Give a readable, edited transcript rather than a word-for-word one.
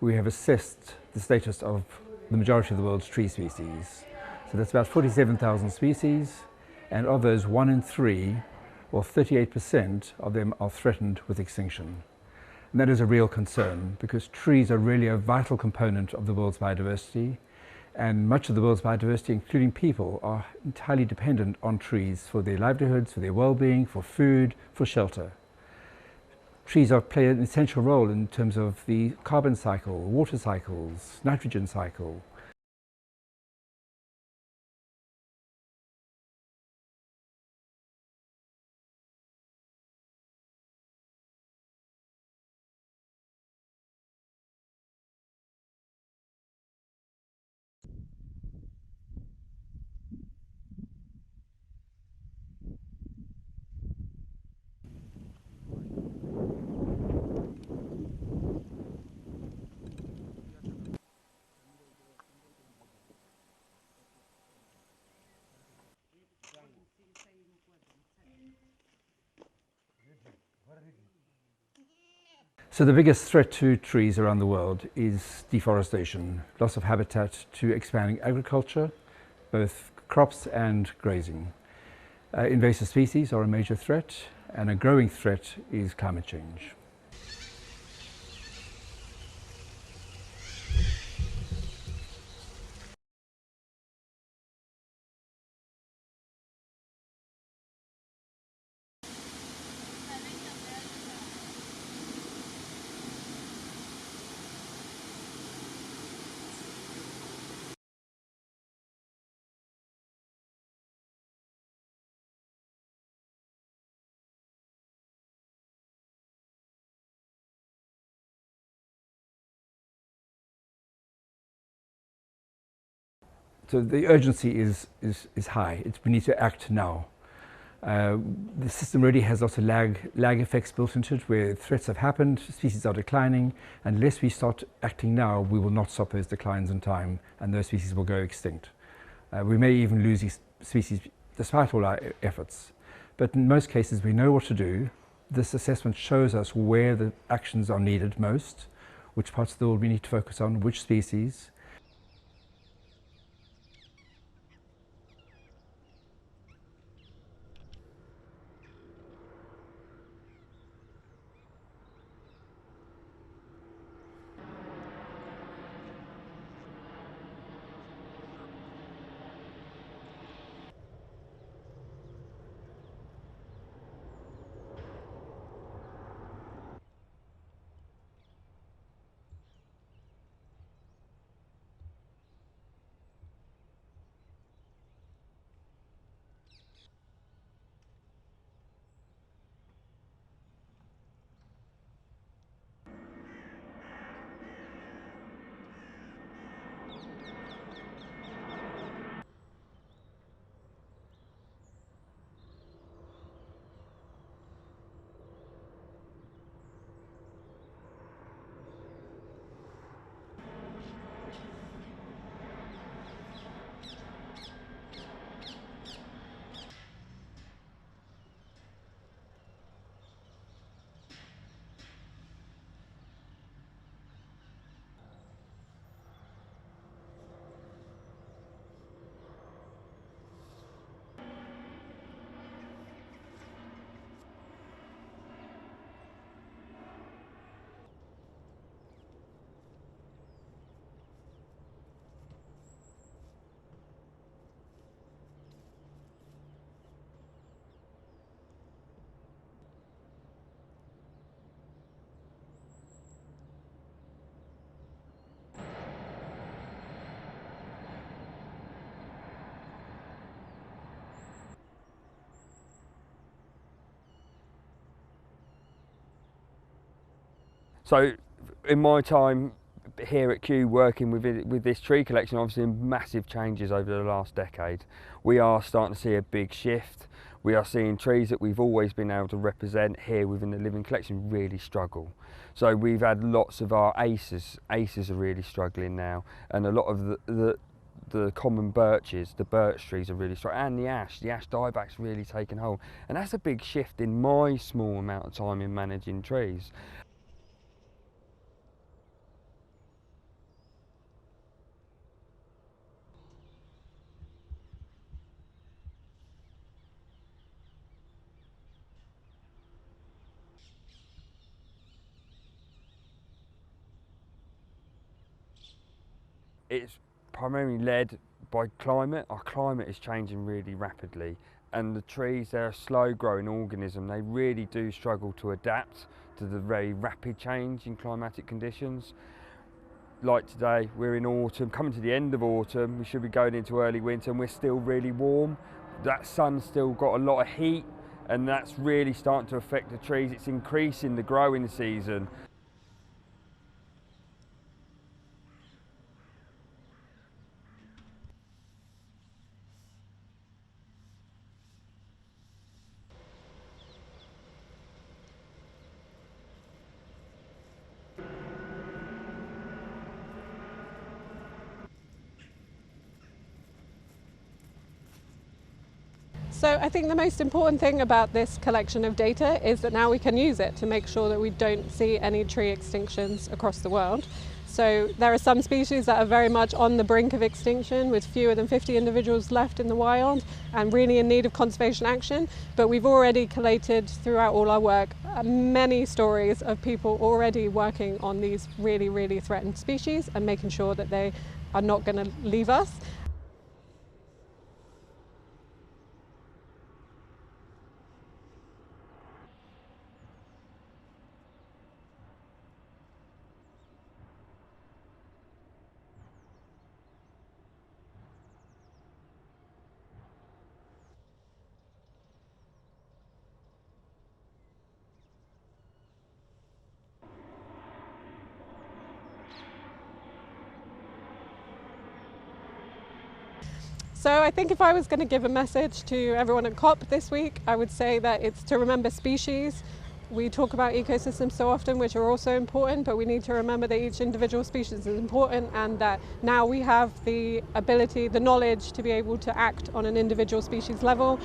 we have assessed the status of the majority of the world's tree species. So that's about 47,000 species, and of those, 1 in 3, or 38% of them, are threatened with extinction. And that is a real concern, because trees are really a vital component of the world's biodiversity, and much of the world's biodiversity, including people, are entirely dependent on trees for their livelihoods, for their well-being, for food, for shelter. Trees play an essential role in terms of the carbon cycle, water cycles, nitrogen cycle. So the biggest threat to trees around the world is deforestation, loss of habitat to expanding agriculture, both crops and grazing. Invasive species are a major threat, and a growing threat is climate change. So the urgency is high. We need to act now. The system already has lots of lag effects built into it, where threats have happened, species are declining. Unless we start acting now, we will not stop those declines in time, and those species will go extinct. We may even lose these species despite all our efforts. But in most cases, we know what to do. This assessment shows us where the actions are needed most, which parts of the world we need to focus on, which species. So in my time here at Kew working with this tree collection, I've seen massive changes over the last decade. We are starting to see a big shift. We are seeing trees that we've always been able to represent here within the living collection really struggle. So we've had lots of our aces are really struggling now, and a lot of the common birches, the birch trees are really struggling, and the ash dieback's really taken hold. And that's a big shift in my small amount of time in managing trees. it's primarily led by climate. Our climate is changing really rapidly, and the trees, they're a slow growing organism. They really do struggle to adapt to the very rapid change in climatic conditions. Like today, we're in autumn, coming to the end of autumn, we should be going into early winter, and we're still really warm. That sun's still got a lot of heat, and that's really starting to affect the trees. It's increasing the growing season. So I think the most important thing about this collection of data is that now we can use it to make sure that we don't see any tree extinctions across the world. So there are some species that are very much on the brink of extinction, with fewer than 50 individuals left in the wild and really in need of conservation action. But we've already collated throughout all our work many stories of people already working on these really, really threatened species and making sure that they are not going to leave us. So I think if I was going to give a message to everyone at COP this week, I would say that it's to remember species. We talk about ecosystems so often, which are also important, but we need to remember that each individual species is important, and that now we have the ability, the knowledge to be able to act on an individual species level.